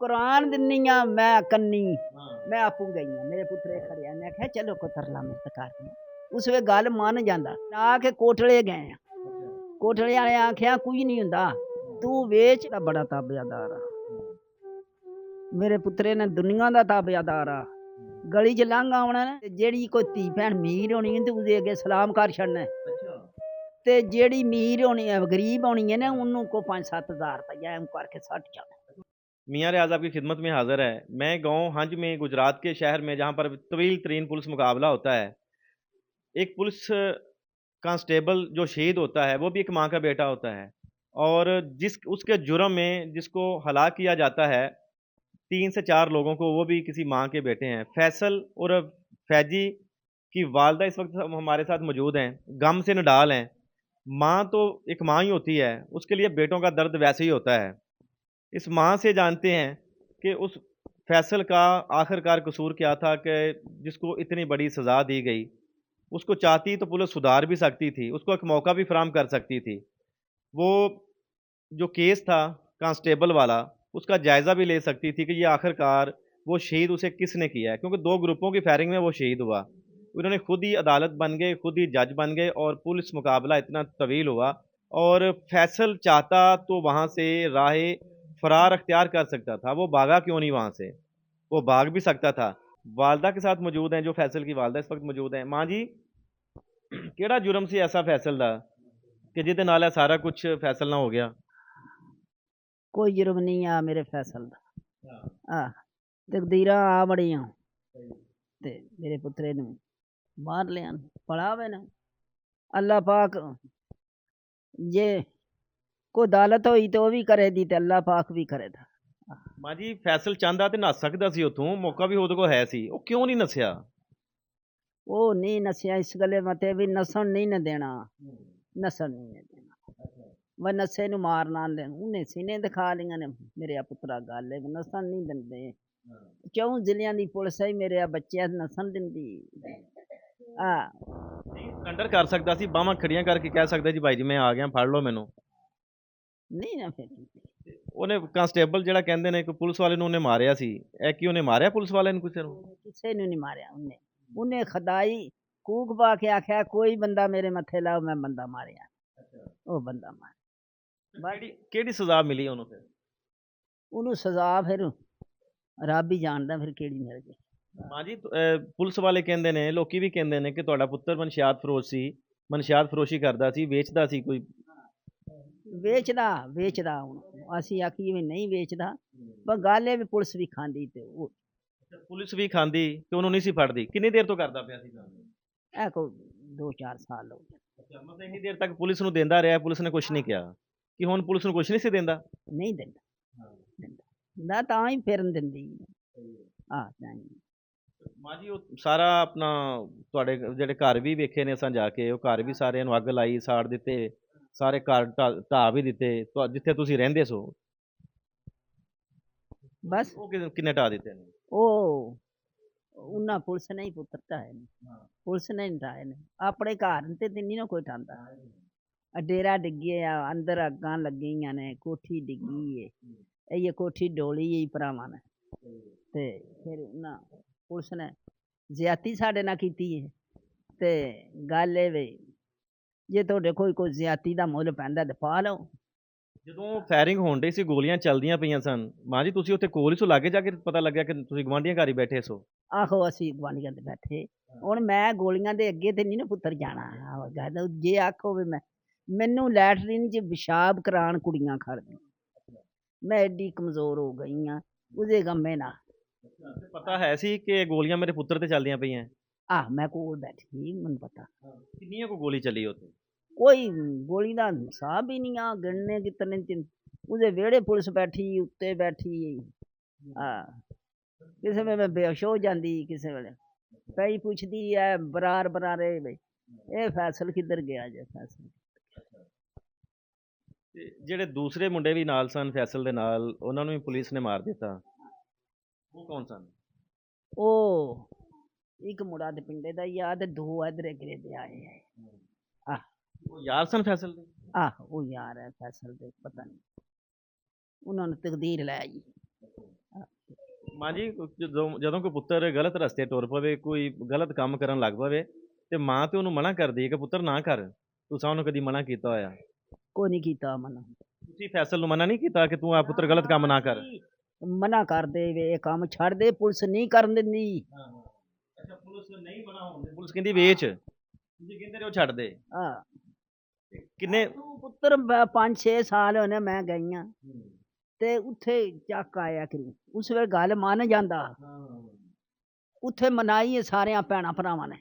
कुरान दिन्नी आ मैं कन्नी मैं आपू गई हाँ मेरे पुत्रे खड़े मैं आख्या चलो को तरला मिन्नत करनी उस वे गल मन जांदा आके कोटले गए कोटले वाले आख्या कुछ नहीं हुंदा तू वेच दा बड़ा ताबेदार आ मेरे पुत्रे ने दुनिया दा ताबेदार आ गली च लंघ आउणा ना जेड़ी कोई धी भैन मीर होनी ते उहदे अगे सलाम कर छड़ना ते जेड़ी मीर होनी है गरीब होनी है ना उन्नू को 5-7 हज़ार रुपया एम करके सट जाना। मियाँ रियाज आपकी खिदमत में हाजिर है। मैं गांव हंज में गुजरात के शहर में जहां पर तवील तरीन पुलिस मुकाबला होता है, एक पुलिस कांस्टेबल जो शहीद होता है वो भी एक माँ का बेटा होता है और जिस उसके जुर्म में जिसको हलाक किया जाता है 3 से 4 लोगों को, वो भी किसी माँ के बेटे हैं। फैसल और फैजी की वालदा इस वक्त हमारे साथ मौजूद हैं, गम से नडाल हैं। माँ तो एक माँ ही होती है, उसके लिए बेटों का दर्द वैसे ही होता है। इस माँ से जानते हैं कि उस फैसल का आखिरकार कसूर क्या था कि जिसको इतनी बड़ी सज़ा दी गई। उसको चाहती तो पुलिस सुधार भी सकती थी, उसको एक मौका भी फराहम कर सकती थी। वो जो केस था कांस्टेबल वाला, उसका जायज़ा भी ले सकती थी कि ये आखिरकार वो शहीद उसे किसने किया है, क्योंकि 2 ग्रुपों की फायरिंग में वो शहीद हुआ। उन्होंने खुद ही अदालत बन गए, खुद ही जज बन गए और पुलिस मुकाबला इतना तवील हुआ और फैसल चाहता तो वहाँ से राहे फ़रार अख्तियार कर सकता था। वो भागा क्यों नहीं वहाँ से? वो भाग भी सकता था। वालदा के साथ मौजूद हैं, जो फैसल की वालदा इस वक्त मौजूद हैं। माँ जी, ਕਿਹੜਾ ਜੁਰਮ ਸੀ ਐਸਾ ਫੈਸਲ ਦਾ ਕਿ ਜਿਹਦੇ ਨਾਲ ਇਹ ਸਾਰਾ ਕੁਝ ਫੈਸਲ ਨਾ ਹੋ ਗਿਆ? कोई जुर्म नहीं आ मेरे फैसल दा आ तकदीरां आ बड़ियां ते मेरे पुत्रे नू मार लिया पढ़ावे ना अल्लाह पाक जे कोई अदालत होई तो भी करे दी ते अल्लाह पाक भी करे था। ਮਾਂ ਜੀ, ਫੈਸਲ ਚਾਹੁੰਦਾ ਤੇ ਨੱਸ ਸਕਦਾ ਸੀ ਉੱਥੋਂ, ਮੌਕਾ ਵੀ ਉਹਦੇ ਕੋਲ ਹੈ ਸੀ, ਉਹ ਕਿਉਂ ਨਹੀਂ ਨੱਸਿਆ? वो नहीं नसिया इस गले मते भी नसन नहीं न देना नसन नहीं न देना वह नशे नू मारना उन्हें सीने दिखा लिया ने मेरे पुत्रा गल है नसन नहीं दिंदे क्यों जिलियां दी पुलिस है मेरे बच्चे नसन दिंदी आ ਅੰਡਰ ਕਰ ਸਕਦਾ ਸੀ, ਬਾਹਾਂ ਖੜੀਆਂ ਕਰਕੇ ਕਹਿ ਸਕਦਾ ਜੀ ਭਾਈ ਜੀ ਮੈਂ ਆ ਗਿਆ, ਫੜ ਲਓ ਮੈਨੂੰ। नहीं ना फिर ਉਹਨੇ ਕਾਂਸਟੇਬਲ ਜਿਹੜਾ ਕਹਿੰਦੇ ਨੇ ਕਿ ਪੁਲਿਸ ਵਾਲੇ ਨੂੰ ਉਹਨੇ ਮਾਰਿਆ ਸੀ, ਇਹ ਕੀ ਉਹਨੇ ਮਾਰਿਆ ਪੁਲਿਸ ਵਾਲੇ ਨੂੰ ਕਿਸੇ ਨੂੰ? किसी ने नहीं मारिया उन्हें उन्हें खदाई कूक पा के आख्या कोई बंदा मेरे मथे लाओ मैं बंदा मारिया वो बंदा मार ਕਿਹੜੀ ਸਜ਼ਾ ਮਿਲੀ ਉਹਨੂੰ ਫਿਰ? ਉਹਨੂੰ ਸਜ਼ਾ ਫਿਰ ਰੱਬ ਹੀ ਜਾਣਦਾ ਫਿਰ ਕਿਹੜੀ ਮਿਲ ਗਈ। ਮਾਂ ਜੀ, ਪੁਲਿਸ ਵਾਲੇ ਕਹਿੰਦੇ ਨੇ, ਲੋਕੀ ਵੀ ਕਹਿੰਦੇ ਨੇ ਕਿ ਤੁਹਾਡਾ ਪੁੱਤਰ ਮਨਸ਼ਿਆਤ ਫਰੋਸ਼ ਸੀ, ਮਨਸ਼ਿਆਤ ਫਰੋਸ਼ੀ ਕਰਦਾ ਸੀ, ਵੇਚਦਾ ਸੀ ਕੋਈ। ਵੇਚਦਾ ਹੁਣ ਅਸੀਂ ਆਖੀਏ ਵੀ ਨਹੀਂ ਵੇਚਦਾ ਪਰ ਗੱਲ ਇਹ ਵੀ ਪੁਲਿਸ ਵੀ ਖਾਂਦੀ ਤੇ ਉਹ ਪੁਲਿਸ ਵੀ ਖਾਂਦੀ ਤੇ ਉਹਨੂੰ ਨਹੀਂ ਸੀ ਫੜਦੀ। ਕਿੰਨੀ ਦੇਰ ਤੋਂ ਕਰਦਾ ਪਿਆ ਸੀ ਕੰਮ? ਇਹ ਕੋ 2-4 ਸਾਲ ਹੋ ਗਏ। ਅੱਛਾ, ਮਤਲਬ ਇੰਨੀ ਦੇਰ ਤੱਕ ਪੁਲਿਸ ਨੂੰ ਦਿੰਦਾ ਰਿਹਾ, ਪੁਲਿਸ ਨੇ ਕੁਝ ਨਹੀਂ ਕਿਹਾ ਕਿ ਹੁਣ ਪੁਲਿਸ ਨੂੰ ਕੁਝ ਨਹੀਂ ਸੀ ਦਿੰਦਾ? ਨਹੀਂ ਦਿੰਦਾ ਨਾ ਤਾਂ ਹੀ ਫਿਰਨ ਦਿੰਦੀ ਆ ਤਾਂ ਹੀ ਮਾਂ ਜੀ, ਉਹ ਸਾਰਾ ਆਪਣਾ ਤੁਹਾਡੇ ਜਿਹੜੇ ਘਰ ਵੀ ਵੇਖੇ ਨੇ ਅਸਾਂ ਜਾ ਕੇ, ਉਹ ਘਰ ਵੀ ਸਾਰਿਆਂ ਨੂੰ ਅੱਗ ਲਾਈ, ਸਾੜ ਦਿੱਤੇ, ਸਾਰੇ ਘਰ ਢਾਹ ਵੀ ਦਿੱਤੇ। ਜਿੱਥੇ ਤੁਸੀਂ ਰਹਿੰਦੇ ਸੋ ਬਸ ਉਹ ਕਿੰਨੇ ਢਾਹ ਦਿੱਤੇ ਨੇ? ਉਹ ਉਹਨਾਂ ਪੁਲਿਸ ਨੇ ਹੀ ਪੁੱਤਰ ਢਾਏ ਨੇ ਪੁਲਿਸ ਨੇ ਨਹੀਂ ਢਾਏ ਨੇ ਆਪਣੇ ਘਰ ਤੇ ਨਹੀਂ ਨਾ ਕੋਈ ਢਾਂਦਾ ਡੇਰਾ ਡਿੱਗਿਆ ਅੰਦਰ ਅੱਗਾਂ ਲੱਗੀਆਂ ਨੇ ਕੋਠੀ ਡਿੱਗੀ ਏ ਇਹ ਕੋਠੀ ਡੋਲੀ ਹੀ ਭਰਾਵਾਂ ਨੇ ਤੇ ਫਿਰ ਉਹਨਾਂ ਪੁਲਿਸ ਨੇ ਜ਼ਿਆਦਤੀ ਸਾਡੇ ਨਾਲ ਕੀਤੀ ਹੈ ਤੇ ਗੱਲ ਇਹ ਵੇ ਜੇ ਤੁਹਾਡੇ ਕੋਈ ਜ਼ਿਆਦਤੀ ਦਾ ਮੁੱਲ ਪੈਂਦਾ ਤੇ ਪਾ ਲਓ। ਜਦੋਂ ਫਾਇਰਿੰਗ ਹੋਣ ਡਈ ਸੀ, ਗੋਲੀਆਂ ਚੱਲਦੀਆਂ ਪਈਆਂ ਸਨ, ਮਾਂ ਜੀ ਤੁਸੀਂ ਉੱਥੇ ਕੋਲ ਹੀ ਸੋ, ਲਾਗੇ ਜਾ ਕੇ ਪਤਾ ਲੱਗਿਆ ਕਿ ਤੁਸੀਂ ਗਵਾਂਢੀਆਂ ਘਰ ਹੀ ਬੈਠੇ ਸੋ? ਆਹੋ ਅਸੀਂ ਗੁਆਂਢੀਆਂ ਦੇ ਬੈਠੇ ਹੁਣ ਮੈਂ ਗੋਲੀਆਂ ਦੇ ਅੱਗੇ ਤੇ ਨਹੀਂ ਨਾ ਪੁੱਤਰ ਜਾਣਾ ਜੇ ਆਖੋ ਵੀ ਮੈਨੂੰ ਲੈਟਰੀਨ 'ਚ ਪਿਸ਼ਾਬ ਕਰਾਉਣ ਕੁੜੀਆਂ ਖੜਦੀਆਂ ਮੈਂ ਐਡੀ ਕਮਜ਼ੋਰ ਹੋ ਗਈ ਹਾਂ ਉਹਦੇ ਗੰਮੇ ਨਾਲ। ਪਤਾ ਹੈ ਸੀ ਕਿ ਗੋਲੀਆਂ ਮੇਰੇ ਪੁੱਤਰ ਤੇ ਚੱਲਦੀਆਂ ਪਈਆਂ? ਆਹ ਮੈਂ ਕੋਲ ਬੈਠੀ ਮੈਨੂੰ ਪਤਾ। ਕਿੰਨੀਆਂ ਕੋ ਗੋਲੀ ਚੱਲੀ ਉੱਥੇ? ਕੋਈ ਗੋਲੀ ਦਾ ਹਿਸਾਬ ਹੀ ਨਹੀਂ ਆ ਗਿਣਨੇ ਕਿਤਨੇ ਉਹਦੇ ਵਿਹੜੇ ਪੁਲਿਸ ਬੈਠੀ ਉੱਤੇ ਬੈਠੀ ਕਿਸੇ ਵੇਲੇ ਮੈਂ ਬੇਹੋਸ਼ ਹੋ ਜਾਂਦੀ ਕਿਸੇ ਵੇਲੇ ਕਈ ਪੁੱਛਦੀ ਐ ਬਰਾਰੇ ਬਈ ਇਹ ਫੈਸਲ ਕਿੱਧਰ ਗਿਆ ਜੇ ਫੈਸਲ। ਤੇ ਜਿਹੜੇ ਦੂਸਰੇ ਮੁੰਡੇ ਵੀ ਨਾਲ ਸਨ ਫੈਸਲ ਦੇ ਨਾਲ, ਉਹਨਾਂ ਨੂੰ ਵੀ ਪੁਲਿਸ ਨੇ ਮਾਰ ਦਿੱਤਾ, ਉਹ ਕੌਣ ਸਨ? ਉਹ ਇੱਕ ਮੁੰਡਾ ਦੇ ਪਿੰਡੇ ਦਾ ਯਾਦ 2 ਇਧਰੇ ਗਿਰੇ ਦੇ ਆਏ ਆ ਉਹ ਯਾਰ ਸਨ ਫੈਸਲ ਦੇ? ਉਹ ਯਾਰ ਹੈ ਫੈਸਲ ਦੇ ਪਤਾ ਨਹੀਂ ਉਹਨਾਂ ਨੂੰ ਤਕਦੀਰ ਲੈ ਜੀ ਮਾਂ ਜੀ ਜਦੋਂ ਜਦੋਂ ਕੋਈ ਪੁੱਤਰ ਗਲਤ ਰਸਤੇ ਤੁਰ ਪਵੇ, ਕੋਈ ਗਲਤ ਕੰਮ ਕਰਨ ਲੱਗ ਪਵੇ, ਤੇ ਮਾਂ ਤੇ ਉਹਨੂੰ ਮਨਾ ਕਰਦੀ ਹੈ ਕਿ ਪੁੱਤਰ ਨਾ ਕਰ। ਤੁਸੀਂ ਉਹਨੂੰ ਕਦੀ ਮਨਾ ਕੀਤਾ ਹੋਇਆ? ਕੋਈ ਨਹੀਂ ਕੀਤਾ ਮਨਾ। ਤੁਸੀਂ ਫੈਸਲ ਨੂੰ ਮਨਾ ਨਹੀਂ ਕੀਤਾ ਕਿ ਤੂੰ ਆ ਪੁੱਤਰ ਗਲਤ ਕੰਮ ਨਾ ਕਰ? ਮਨਾ ਕਰਦੇ ਵੇ ਇਹ ਕੰਮ ਛੱਡ ਦੇ, ਪੁਲਿਸ ਨਹੀਂ ਕਰਨ ਦਿੰਦੀ। ਹਾਂ ਹਾਂ। ਅੱਛਾ, ਪੁਲਿਸ ਨਹੀਂ ਮਨਾ ਹੋਣ ਦਿੰਦੀ, ਪੁਲਿਸ ਕਹਿੰਦੀ ਵੇਚ, ਤੁਸੀਂ ਕਹਿੰਦੇ ਰਹੋ ਛੱਡ ਦੇ। ਹਾਂ ਕਿੰਨੇ ਤੂੰ ਪੁੱਤਰ 5-6 ਸਾਲ ਹੋਣੇ ਮੈਂ ਗਈਆਂ ਤੇ ਉੱਥੇ ਚੱਕ ਆਇਆ ਕਰੀ, ਉਸ ਵੇਲੇ ਗੱਲ ਮੰਨ ਜਾਂਦਾ। ਉੱਥੇ ਮਨਾਈ ਹੈ ਸਾਰਿਆਂ ਭੈਣਾਂ ਭਰਾਵਾਂ ਨੇ।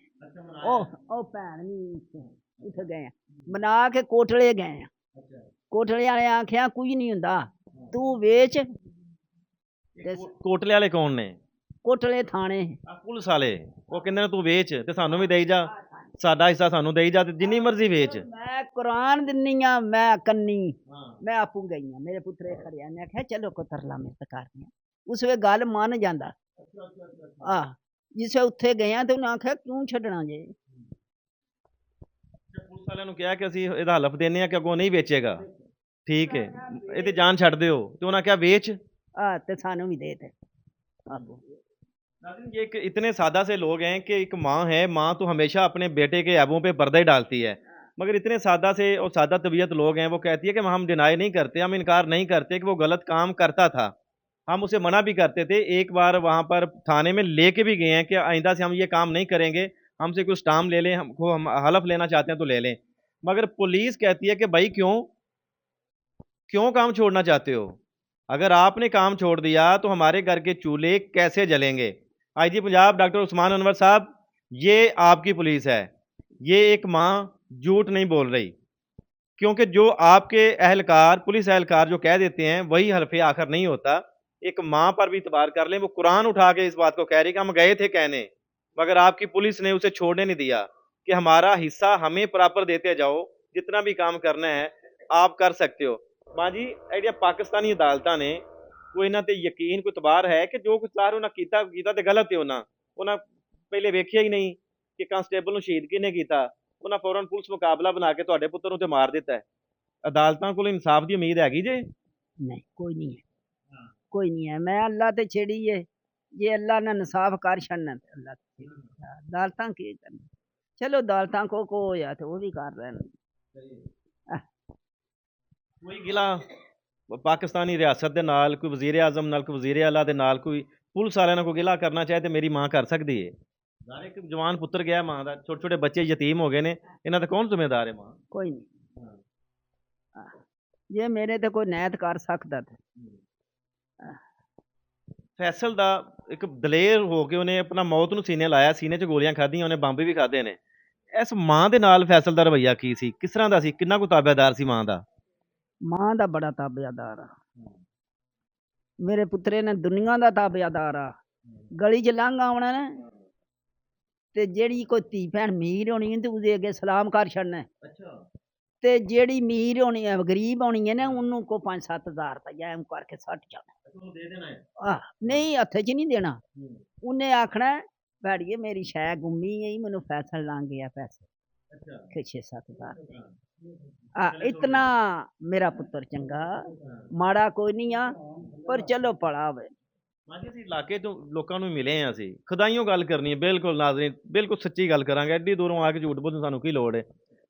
ਉਹ ਭੈਣ ਵੀ ਉੱਥੇ ਗਏ ਆ, ਮਨਾ ਕੇ ਕੋਟਲੇ ਗਏ ਆ। ਕੋਟਲੇ ਵਾਲੇ ਆਖਿਆ ਕੁਝ ਨਹੀਂ ਹੁੰਦਾ, ਤੂੰ ਵੇਚ। ਕੋਟਲੇ ਵਾਲੇ ਕੌਣ ਨੇ? ਕੋਟਲੇ ਥਾਣੇ ਪੁਲਿਸ ਵਾਲੇ। ਉਹ ਕਹਿੰਦੇ ਨੇ ਤੂੰ ਵੇਚ ਤੇ ਸਾਨੂੰ ਵੀ ਦੇਈ ਜਾ, ਸਾਡਾ ਹਿੱਸਾ ਸਾਨੂੰ ਦੇਈ ਜਾ, ਤੇ ਜਿੰਨੀ ਮਰਜ਼ੀ ਵੇਚ। ਮੈਂ ਕੁਰਾਨ ਦਿੰਨੀ ਆ, ਮੈਂ ਕੰਨੀ ਮੈਂ ਆਪੂ ਗਈ ਆ, ਮੇਰੇ ਪੁੱਤਰੇ ਖੜਿਆ ਨੇ ਆਖਿਆ ਚਲੋ ਕੋ ਤਰਲਾ ਮਿਹਨਤ ਕਰਦੇ। ਉਸ ਵੇ ਗੱਲ ਮੰਨ ਜਾਂਦਾ। ਜਿਸੇ ਉੱਥੇ ਗਏ ਆ ਤੇ ਉਹਨੇ ਆਖਿਆ ਕਿਉਂ ਛੱਡਣਾ ਜੇ। ਪੁਲਿਸ ਵਾਲਿਆਂ ਨੂੰ ਕਿਹਾ ਕਿ ਅਸੀਂ ਇਹਦਾ ਹਲਫ ਦਿੰਦੇ ਆ ਕਿ ਅੱਗੋਂ ਨਹੀਂ ਵੇਚੇਗਾ, ਠੀਕ ਹੈ, ਇਹਦੀ ਜਾਨ ਛੱਡ ਦਿਓ, ਤੇ ਉਹਨਾਂ ਕਿਹਾ ਵੇਚ। ਤੇ ਸਾਨੂੰ भी दे थे आपको। नाज़रीन, ये एक इतने सादा से लोग हैं कि एक माँ है, माँ तो हमेशा अपने बेटे के ऐबों पे पर्दा ही डालती है, मगर इतने सादा से और सादा तबीयत लोग हैं, वो कहती है कि हम डिनाई नहीं करते, हम इनकार नहीं करते कि वो गलत काम करता था, हम उसे मना भी करते थे। एक बार वहाँ पर थाने में लेके भी गए हैं कि आइंदा से हम ये काम नहीं करेंगे, हमसे कुछ स्टाम्प ले लें, हमको हम हलफ लेना चाहते हैं तो ले लें। मगर पुलिस कहती है कि भाई क्यों काम छोड़ना चाहते हो? अगर आपने काम छोड़ दिया तो हमारे घर के चूल्हे कैसे जलेंगे? आईजी पंजाब डॉक्टर उस्मान अनवर साहब, ये आपकी पुलिस है, ये एक माँ झूठ नहीं बोल रही, क्योंकि जो आपके अहलकार, पुलिस अहलकार जो कह देते हैं वही हल्फे आखिर नहीं होता। एक माँ पर भी इतबार कर लें, वो कुरान उठा के इस बात को कह रही कि हम गए थे कहने, मगर आपकी पुलिस ने उसे छोड़ने नहीं दिया कि हमारा हिस्सा हमें प्रॉपर देते जाओ, जितना भी काम करना है आप कर सकते हो। ਮਾਂ ਜੀ, ਇਹ ਜਿਹੜੀਆਂ ਪਾਕਿਸਤਾਨੀ ਅਦਾਲਤਾਂ ਨੇ, ਕੋਈ ਇਹਨਾਂ ਤੇ ਯਕੀਨ, ਕੋਈ ਇਤਬਾਰ ਹੈ ਕਿ ਜੋ ਕੁਝ ਚਾਹ ਉਹਨਾਂ ਕੀਤਾ ਤੇ ਗਲਤ ਹੈ? ਉਹਨਾਂ ਪਹਿਲੇ ਵੇਖਿਆ ਹੀ ਨਹੀਂ ਕਿ ਕਾਂਸਟੇਬਲ ਨੂੰ ਸ਼ਹੀਦ ਕਿਹਨੇ ਕੀਤਾ, ਉਹਨਾਂ ਫੌਰਨ ਪੁਲਿਸ ਮੁਕਾਬਲਾ ਬਣਾ ਕੇ ਤੁਹਾਡੇ ਪੁੱਤਰ ਨੂੰ ਤੇ ਮਾਰ ਦਿੱਤਾ ਹੈ। ਅਦਾਲਤਾਂ ਕੋਲ ਇਨਸਾਫ ਦੀ ਉਮੀਦ ਹੈਗੀ ਜੇ? नहीं कोई नहीं है, कोई नहीं है। मैं अल्लाह ते छेड़ी है, ये अल्लाह ने इंसाफ कर छड़ना, अल्लाह अदालतां की करनी। चलो अदालतां को होया ते वो भी कर रहे हैं। ਕੋਈ ਗਿਲਾ ਪਾਕਿਸਤਾਨੀ ਰਿਆਸਤ ਦੇ ਨਾਲ, ਕੋਈ ਵਜ਼ੀਰ ਆਜ਼ਮ ਨਾਲ, ਕੋਈ ਵਜ਼ੀਰ ਆਲਾ ਦੇ ਨਾਲ, ਕੋਈ ਪੁਲਿਸ ਵਾਲਿਆਂ ਨਾਲ ਕੋਈ ਗਿਲਾ ਕਰਨਾ ਚਾਹੇ ਤੇ ਮੇਰੀ ਮਾਂ ਕਰ ਸਕਦੀ ਹੈ? ਯਾਰ ਇੱਕ ਜਵਾਨ ਪੁੱਤਰ ਗਿਆ ਮਾਂ ਦਾ, ਛੋਟੇ ਛੋਟੇ ਬੱਚੇ ਯਤੀਮ ਹੋ ਗਏ ਨੇ, ਇਹਨਾਂ ਦਾ ਕੌਣ ਜ਼ਿੰਮੇਦਾਰ ਹੈ? ਮਾਂ कोई नहीं। जे मेरे ते कोई नैत कर सकता थे। ਫੈਸਲ ਦਾ ਇੱਕ ਦਲੇਰ ਹੋ ਕੇ ਉਹਨੇ ਆਪਣਾ ਮੌਤ ਨੂੰ ਸੀਨੇ ਲਾਇਆ, ਸੀਨੇ 'ਚ ਗੋਲੀਆਂ ਖਾਧੀਆਂ, ਉਹਨੇ ਬੰਬ ਵੀ ਖਾਧੇ ਨੇ। ਇਸ ਮਾਂ ਦੇ ਨਾਲ ਫੈਸਲ ਦਾ ਰਵੱਈਆ ਕੀ ਸੀ? ਕਿਸ ਤਰ੍ਹਾਂ ਦਾ ਸੀ? ਕਿੰਨਾ ਕੁ ਤਾਬੇਦਾਰ ਸੀ ਮਾਂ ਦਾ? मां दा बड़ा ताबेदार आ, मेरे पुत्रे ने दुनिया दा ताबेदार आ। गली च लंघ आउणा ना ते जेड़ी कोई धी भैन मीर होनी ते उहदे अगे सलाम कर छड़ना, ते जेड़ी मीर होनी है, गरीब होनी है ना, उन्नू को 5-7 हज़ार रुपया एम करके सट जाना। नहीं हत्थे च नहीं देना, उन्हें आखना भैड़िए मेरी शै गुम्मी गई, मैनू फैसल लंघ गया पैसे 6-7 हज़ार। इतना मेरा पुत्र चंगा, माड़ा कोई नहीं आ, पर चलो भला होवे। ਹਾਂਜੀ, ਅਸੀਂ ਇਲਾਕੇ ਤੋਂ ਲੋਕਾਂ ਨੂੰ ਮਿਲੇ ਹਾਂ, ਅਸੀਂ ਖੁਦਾਈਓਂ ਗੱਲ ਕਰਨੀ ਹੈ, ਬਿਲਕੁਲ ਨਾਜ਼ਰੀਨ, ਬਿਲਕੁਲ ਸੱਚੀ ਗੱਲ ਕਰਾਂਗੇ। ਐਡੀ ਦੂਰੋਂ ਆ ਕੇ ਝੂਠ ਬੋਲਣ ਸਾਨੂੰ ਕੀ ਲੋੜ ਹੈ?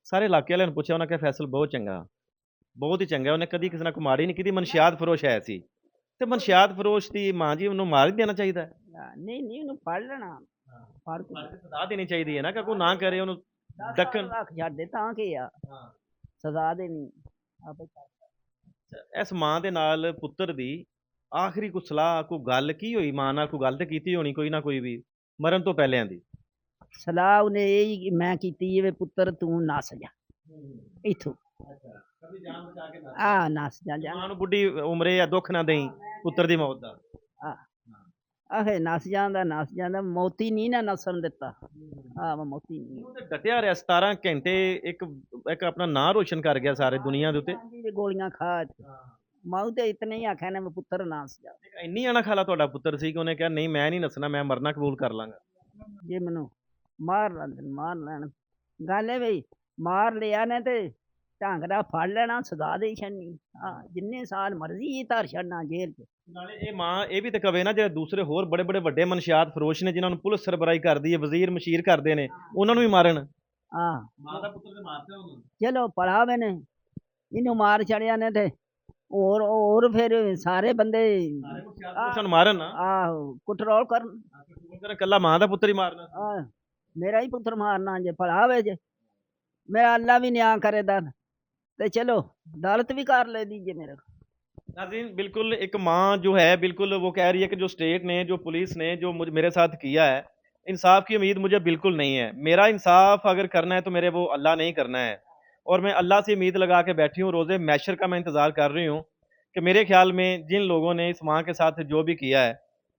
ਸਾਰੇ ਇਲਾਕੇ ਵਾਲਿਆਂ ਨੂੰ ਪੁੱਛਿਆ, ਉਹਨਾਂ ਕਿਹਾ ਫੈਸਲ ਬਹੁਤ ਚੰਗਾ, ਬਹੁਤ ਹੀ ਚੰਗਾ, ਉਹਨੇ ਕਦੀ ਕਿਸੇ ਨਾਲ ਕੁਮਾੜੀ ਨਹੀਂ ਕੀਤੀ। ਮਨਸ਼ਿਆਤ ਫਰੋਸ਼ ਹੈ ਸੀ, ਤੇ ਮਨਸ਼ਿਆਤ ਫਰੋਸ਼ ਦੀ ਮਾਂ ਜੀ ਉਹਨੂੰ ਮਾਰ ਹੀ ਦੇਣਾ ਚਾਹੀਦਾ? नहीं नहीं उन्हें पढ़ लेना, ਸਜ਼ਾ ਦੇਣੀ ਚਾਹੀਦੀ ਹੈ ਨਾ, ਕਿ ਕੋਈ ਨਾ ਕਰੇ ਉਹਨੂੰ ਡੱਕਣ। रख छड़ दे तां के आ सजा देनी। ਇਸ ਮਾਂ ਦੇ ਨਾਲ ਪੁੱਤਰ ਦੀ ਆਖਰੀ ਕੋਈ ਸਲਾਹ, ਕੋਈ ਗੱਲ ਕੀ ਹੋਈ? ਮਾਂ ਨਾਲ ਕੋਈ ਗੱਲ ਤੇ ਕੀਤੀ ਹੋਣੀ, ਕੋਈ ਨਾ ਕੋਈ ਵੀ, ਮਰਨ ਤੋਂ ਪਹਿਲਿਆਂ ਦੀ। सलाह उन्हें यही मैं कीती है, वे पुत्र तू नस जा इथों, नस जा। ਮਾਂ ਨੂੰ ਬੁੱਢੀ ਉਮਰੇ ਆ ਦੁੱਖ ਨਾ ਦੇਈ ਪੁੱਤਰ ਦੀ ਮੌਤ ਦਾ। आखे नस जांदा, मौती नहीं ना नसन दिता। मैं मौती नहीं। ਉਹ ਤੇ ਡਟਿਆ ਰਿਹਾ 17 ਘੰਟੇ, ਇੱਕ ਆਪਣਾ ਨਾਂ ਰੋਸ਼ਨ ਕਰ ਗਿਆ ਸਾਰੇ ਦੁਨੀਆ ਦੇ ਉੱਤੇ। गोलियां खा माऊ ते इतने ही आख्या ने मैं पुत्र नस जा। ਇੰਨੀ ਅਣਖਾਲਾ ਤੁਹਾਡਾ ਪੁੱਤਰ ਸੀ ਕਿ ਉਹਨੇ ਕਿਹਾ ਨਹੀਂ, ਮੈਂ ਨਹੀਂ ਨੱਸਣਾ, मैं ਮਰਨਾ ਕਬੂਲ ਕਰ ਲਾਂਗਾ। जे मैनू मार लैन गल है बई, मार लिया ने ते ਢੰਗ ਨਾਲ ਫੜ ਲੈਣਾ, ਸਜ਼ਾ ਦੇ ਛੱਡਣੀ। ਹਾਂ, ਜਿੰਨੇ ਸਾਲ ਮਰਜ਼ੀ ਧਰ ਛੱਡਣਾ ਜੇਲ੍ਹ 'ਚ। ਨਾਲੇ ਇਹ ਮਾਂ ਇਹ ਵੀ ਤੇ ਕਵੇ ਨਾ, ਜਿਹੜੇ ਦੂਸਰੇ ਹੋਰ ਬੜੇ ਬੜੇ ਵੱਡੇ ਮਨਸ਼ਿਆਤ ਫਰੋਸ਼ ਨੇ ਜਿਨ੍ਹਾਂ ਨੂੰ ਪੁਲਿਸ ਸਰਬਰਾਹੀ ਕਰਦੀ ਹੈ, ਵਜ਼ੀਰ ਮਸ਼ੀਰ ਕਰਦੇ ਨੇ, ਉਹਨਾਂ ਨੂੰ ਵੀ ਮਾਰਨ। ਹਾਂ, ਮਾਂ ਦਾ ਪੁੱਤਰ ਤੇ ਮਾਰਦਾ ਉਹਨੂੰ। ਚਲੋ ਪੜਾ ਵੇ ਨੇ, ਇਹਨੂੰ ਮਾਰ ਛੜਿਆ ਨੇ ਤੇ ਹੋਰ ਫਿਰ ਸਾਰੇ ਬੰਦੇ ਸਾਰੇ ਮੁਖਤਿਆਰ ਪੁਲਿਸ ਨੂੰ ਮਾਰਨ ਨਾ, ਆਹੋ ਕੰਟਰੋਲ ਕਰਨ। ਕੱਲਾ ਮਾਂ ਦਾ ਪੁੱਤਰ ਹੀ ਮਾਰਨਾ। ਆਹ, ਮੇਰਾ ਹੀ ਪੁੱਤਰ ਮਾਰਨਾ ਜੇ ਭਲਾ ਵੇ ਜੇ, ਮੇਰਾ ਅੱਲਾ भी न्याय करेदा ते चलो अदालत भी कर लेदी जे मेरे को। नाज़रीन, बिल्कुल एक माँ जो है, बिल्कुल वो कह रही है कि जो स्टेट ने, जो पुलिस ने जो मेरे साथ किया है, इंसाफ की उम्मीद मुझे बिल्कुल नहीं है। मेरा इंसाफ अगर करना है तो मेरे वो अल्लाह ने ही करना है, और मैं अल्लाह से उम्मीद लगा के बैठी हूँ। रोज़े मैशर का मैं इंतज़ार कर रही हूँ कि मेरे ख्याल में जिन लोगों ने इस माँ के साथ जो भी किया है,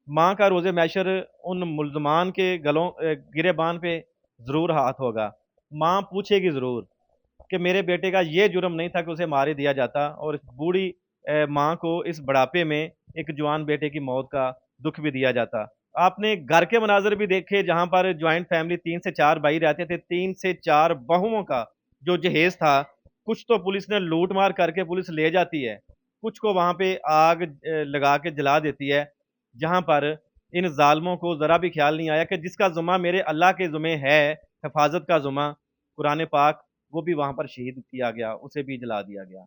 माँ का रोज़े मैशर उन मुल्ज़मान के गलों गिरेबान पे ज़रूर हाथ होगा। माँ पूछेगी ज़रूर कि मेरे बेटे का ये जुर्म नहीं था कि उसे मार ही दिया जाता, और इस बूढ़ी माँ को इस बुढ़ापे में एक जवान बेटे की मौत का दुख भी दिया जाता। आपने घर के मनाज़र भी देखे जहाँ पर जॉइंट फैमिली 3 से 4 भाई रहते थे, 3 से 4 बहुओं का जो जहेज़ था, कुछ तो पुलिस ने लूट मार करके पुलिस ले जाती है, कुछ को वहाँ पे आग लगा के जला देती है, जहाँ पर इन ज़ालिमों को ज़रा भी ख्याल नहीं आया कि जिसका ज़ुम्मा मेरे अल्लाह के ज़ुम्मे है, हिफाज़त का ज़ुम्मा कुरान पाक, वो भी वहाँ पर शहीद किया गया, उसे भी जला दिया गया।